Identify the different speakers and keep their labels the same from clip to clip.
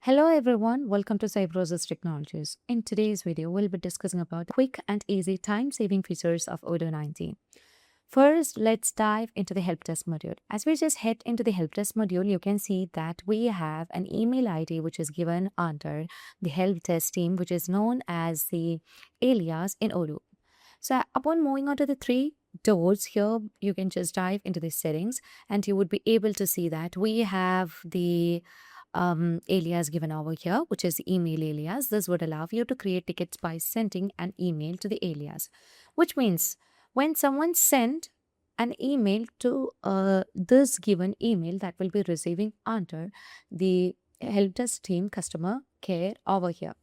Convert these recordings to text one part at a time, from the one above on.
Speaker 1: Hello everyone, welcome to Cybrosys Technologies. In today's video, we'll be discussing about quick and easy time-saving features of Odoo19. First, let's dive into the Helpdesk module. As we just head into the Helpdesk module, you can see that we have an email ID which is given under the Helpdesk team, which is known as the Alias in Odoo. So upon moving on to the three doors here, you can just dive into the settings and you would be able to see that we have the alias given over here, which is email alias. This would allow you to create tickets by sending an email to the alias, which means when someone sent an email to this given email, that will be receiving under the helpdesk team customer care over here.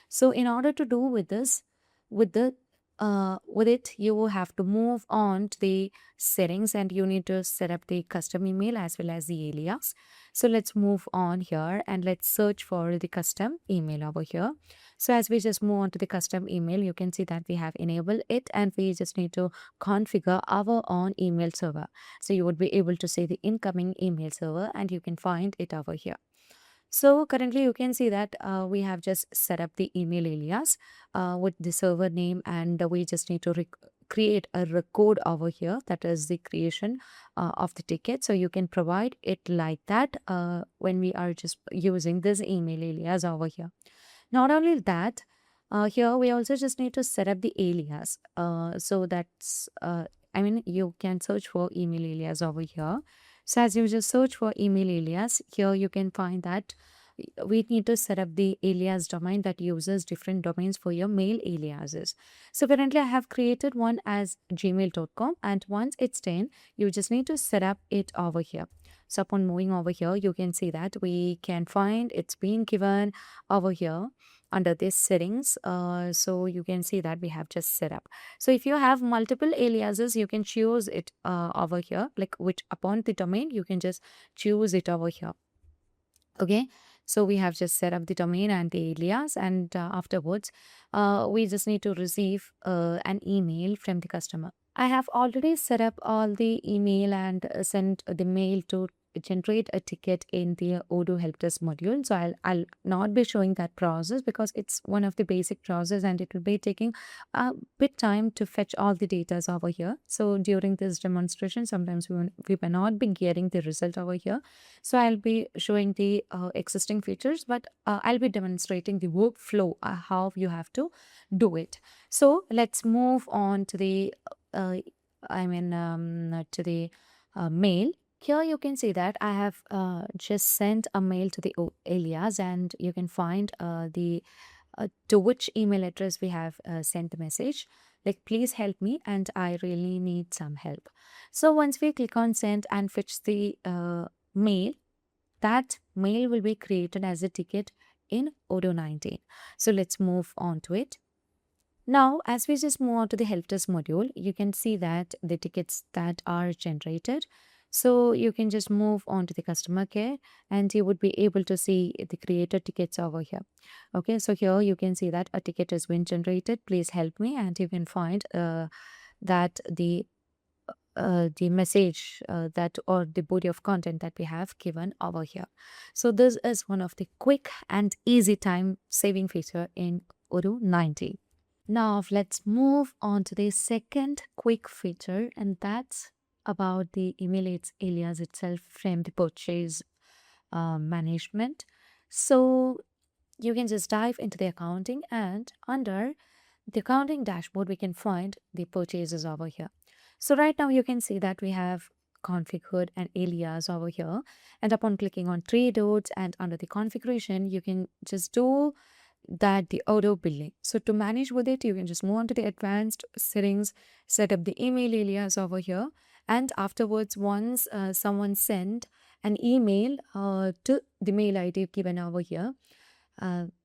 Speaker 1: So in order to do with this, with it, you have to move on to the settings and you need to set up the custom email as well as the alias. So let's move on here and let's search for the custom email over here. So as we just move on to the custom email, you can see that we have enabled it and we just need to configure our own email server. So you would be able to see the incoming email server and you can find it over here. So currently you can see that we have just set up the email alias with the server name and we just need to create a record over here, that is the creation of the ticket. So you can provide it like that when we are just using this email alias over here. Not only that, here we also just need to set up the alias. So that's you can search for email alias over here. So as you just search for email alias, here you can find that we need to set up the alias domain that uses different domains for your mail aliases. So currently I have created one as gmail.com and once it's done, you just need to set up it over here. So upon moving over here, you can see that we can find it's been given over here under this settings. So you can see that we have just set up. So if you have multiple aliases, you can choose it over here, like which upon the domain, you can just choose it over here. Okay, so we have just set up the domain and the alias and afterwards we just need to receive an email from the customer. I have already set up all the email and sent the mail to generate a ticket in the Odoo Helpdesk module. So I'll not be showing that process because it's one of the basic process and it will be taking a bit time to fetch all the data over here. So during this demonstration, sometimes we may not be getting the result over here. So I'll be showing the existing features, but I'll be demonstrating the workflow, how you have to do it. So let's move on to the to the mail. Here you can see that I have just sent a mail to the alias and you can find the to which email address we have sent the message, like please help me and I really need some help. So once we click on send and fetch the mail, that mail will be created as a ticket in Odoo19. So let's move on to it. Now, as we just move on to the helpdesk module, you can see that the tickets that are generated. So you can just move on to the customer care and you would be able to see the created tickets over here. Okay, so here you can see that a ticket has been generated. Please help me, and you can find that the message that or the body of content that we have given over here. So this is one of the quick and easy time saving feature in Odoo19. Now let's move on to the second quick feature, and that's about the email alias itself from the purchase management. So you can just dive into the accounting and under the accounting dashboard, we can find the purchases over here. So right now you can see that we have configured an alias over here, and upon clicking on three dots and under the configuration, you can just do that the auto billing. So to manage with it, you can just move on to the advanced settings, set up the email alias over here, and afterwards once someone send an email to the mail ID given over here,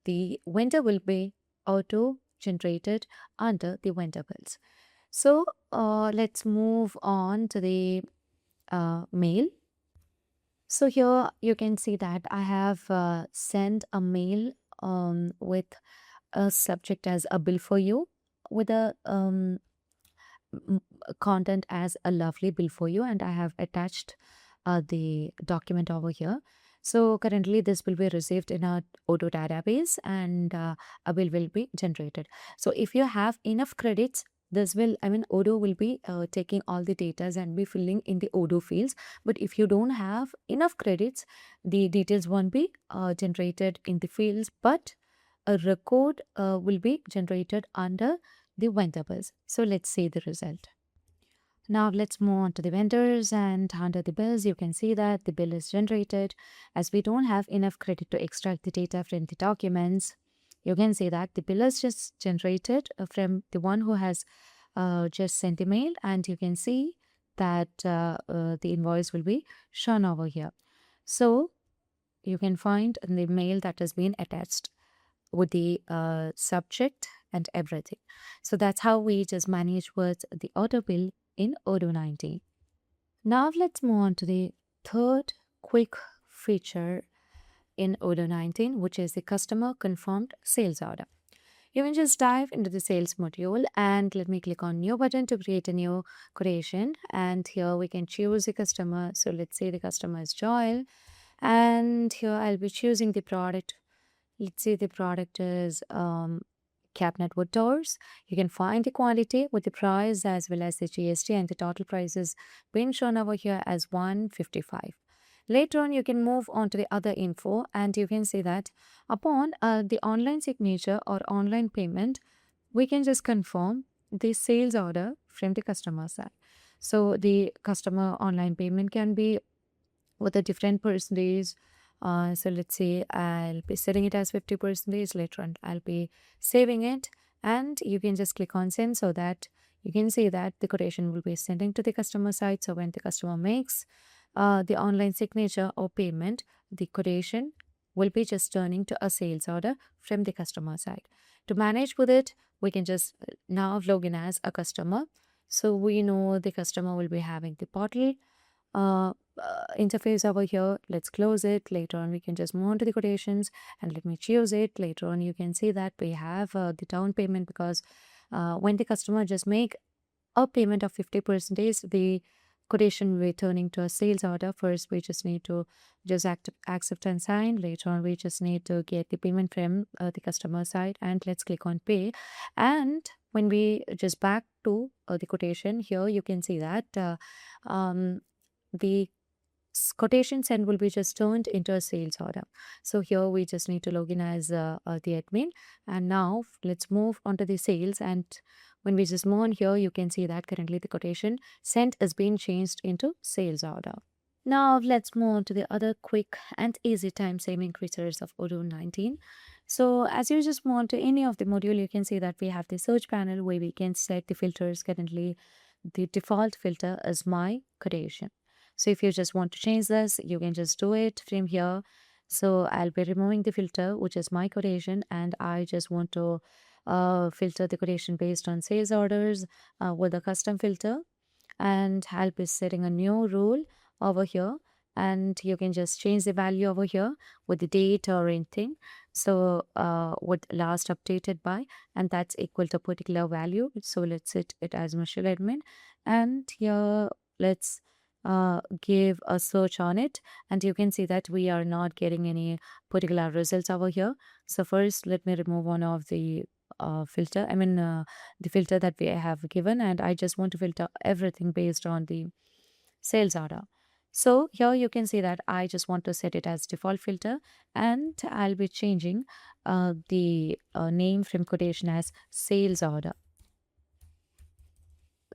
Speaker 1: the vendor will be auto generated under the vendor bills. So let's move on to the mail. So here you can see that I have sent a mail with a subject as a bill for you, with a content as a lovely bill for you, and I have attached the document over here. So currently this will be received in a Odoo database, and a bill will be generated. So if you have enough credits, this will, Odoo will be taking all the data and be filling in the Odoo fields. But if you don't have enough credits, the details won't be generated in the fields, but a record will be generated under the vendor bills. So let's see the result. Now let's move on to the vendors, and under the bills, you can see that the bill is generated. As we don't have enough credit to extract the data from the documents, you can see that the bill is just generated from the one who has just sent the mail, and you can see that the invoice will be shown over here. So you can find in the mail that has been attached with the subject and everything. So that's how we just manage with the auto bill in Odoo19. Now let's move on to the third quick feature in Odoo19, which is the customer confirmed sales order. You can just dive into the sales module, and let me click on new button to create a new quotation. And here we can choose a customer. So let's say the customer is Joel, and here I'll be choosing the product. Let's say the product is cabinet wood doors. You can find the quantity with the price as well as the GST, and the total price is being shown over here as 155. Later on, you can move on to the other info, and you can see that upon the online signature or online payment, we can just confirm the sales order from the customer side. So the customer online payment can be with a different percentage. So let's say I'll be setting it as 50%. Later on, I'll be saving it, and you can just click on send, so that you can see that the quotation will be sending to the customer side. So when the customer makes the online signature or payment, the quotation will be just turning to a sales order from the customer side. To manage with it, we can just now log in as a customer. So we know the customer will be having the portal interface over here. Let's close it. Later on, we can just move on to the quotations, and let me choose it. Later on, you can see that we have the down payment, because when the customer just make a payment of 50%, the quotation will be turning to a sales order. First, we just need to just accept and sign. Later on, we just need to get the payment from the customer side, and let's click on pay. And when we just back to the quotation, here you can see that the quotation send will be just turned into a sales order. So here we just need to log in as the admin, and now let's move on to the sales. And when we just move on here, you can see that currently the quotation sent is being changed into sales order. Now let's move on to the other quick and easy time saving features of Odoo19. So as you just move on to any of the module, you can see that we have the search panel where we can set the filters. Currently, the default filter is my quotation. So if you just want to change this, you can just do it from here. So I'll be removing the filter, which is my quotation, and I just want to filter the quotation based on sales orders with a custom filter. And I'll be setting a new rule over here, and you can just change the value over here with the date or anything. So what last updated by, and that's equal to a particular value. So let's set it as Michelle admin, and here let's give a search on it, and you can see that we are not getting any particular results over here. So first, let me remove one of the filter, the filter that we have given, and I just want to filter everything based on the sales order. So here you can see that I just want to set it as default filter, and I'll be changing the name from quotation as sales order.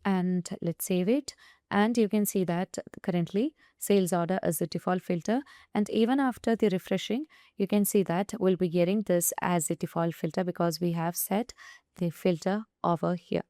Speaker 1: And let's save it, and you can see that currently sales order is the default filter, and even after the refreshing, you can see that we'll be getting this as the default filter because we have set the filter over here.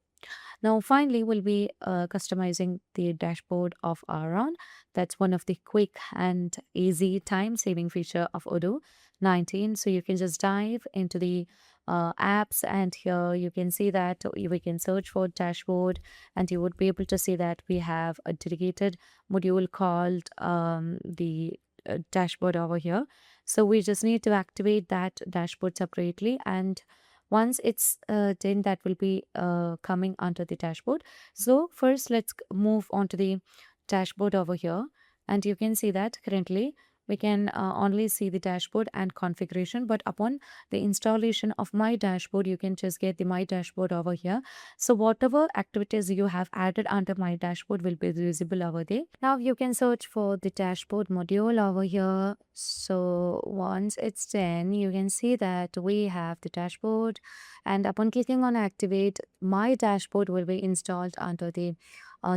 Speaker 1: Now finally, we'll be customizing the dashboard of our own. That's one of the quick and easy time saving feature of Odoo19. So you can just dive into the apps, and here you can see that we can search for dashboard, and you would be able to see that we have a dedicated module called the dashboard over here. So we just need to activate that dashboard separately, and once it's done, that will be coming onto the dashboard. So first, let's move on to the dashboard over here, and you can see that currently we can only see the dashboard and configuration, but upon the installation of my dashboard, you can just get the my dashboard over here. So whatever activities you have added under my dashboard will be visible over there. Now you can search for the dashboard module over here. So once it's done, you can see that we have the dashboard, and upon clicking on activate, my dashboard will be installed under the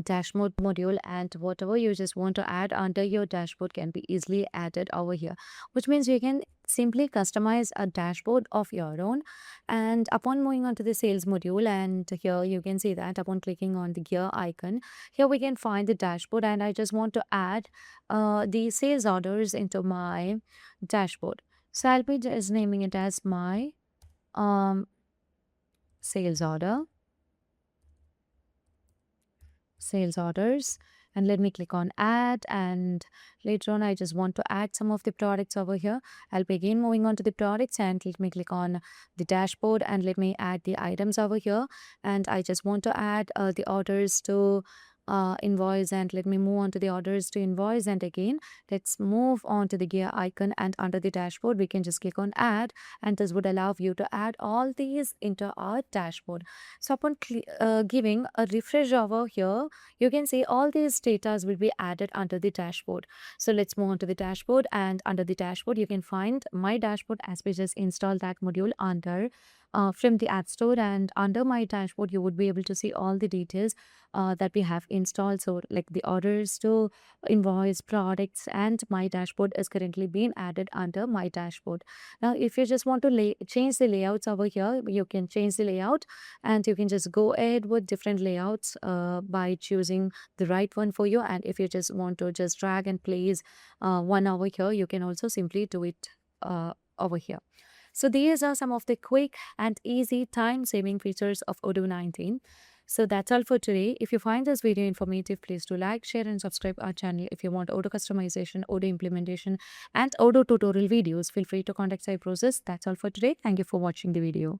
Speaker 1: dashboard module, and whatever you just want to add under your dashboard can be easily added over here, which means you can simply customize a dashboard of your own. And upon moving on to the sales module, and here you can see that upon clicking on the gear icon, here we can find the dashboard, and I just want to add the sales orders into my dashboard. So I'll be just naming it as my um, sales orders, and let me click on add. And later on I just want to add some of the products over here. I'll be again moving on to the products, and let me click on the dashboard, and let me add the items over here. And I just want to add the orders to invoice, and let me move on to the orders to invoice. And again, let's move on to the gear icon, and under the dashboard we can just click on add, and this would allow you to add all these into our dashboard. So upon giving a refresh over here, you can see all these data will be added under the dashboard. So let's move on to the dashboard, and under the dashboard you can find my dashboard, as we just installed that module under from the App Store. And under my dashboard you would be able to see all the details that we have installed. So like the orders to invoice, products, and my dashboard is currently being added under my dashboard. Now if you just want to change the layouts over here, you can change the layout, and you can just go ahead with different layouts by choosing the right one for you. And if you just want to just drag and place one over here, you can also simply do it over here. So these are some of the quick and easy time-saving features of Odoo 19. So that's all for today. If you find this video informative, please do like, share, and subscribe our channel. If you want Odoo customization, Odoo implementation, and Odoo tutorial videos, feel free to contact Cybrosys. That's all for today. Thank you for watching the video.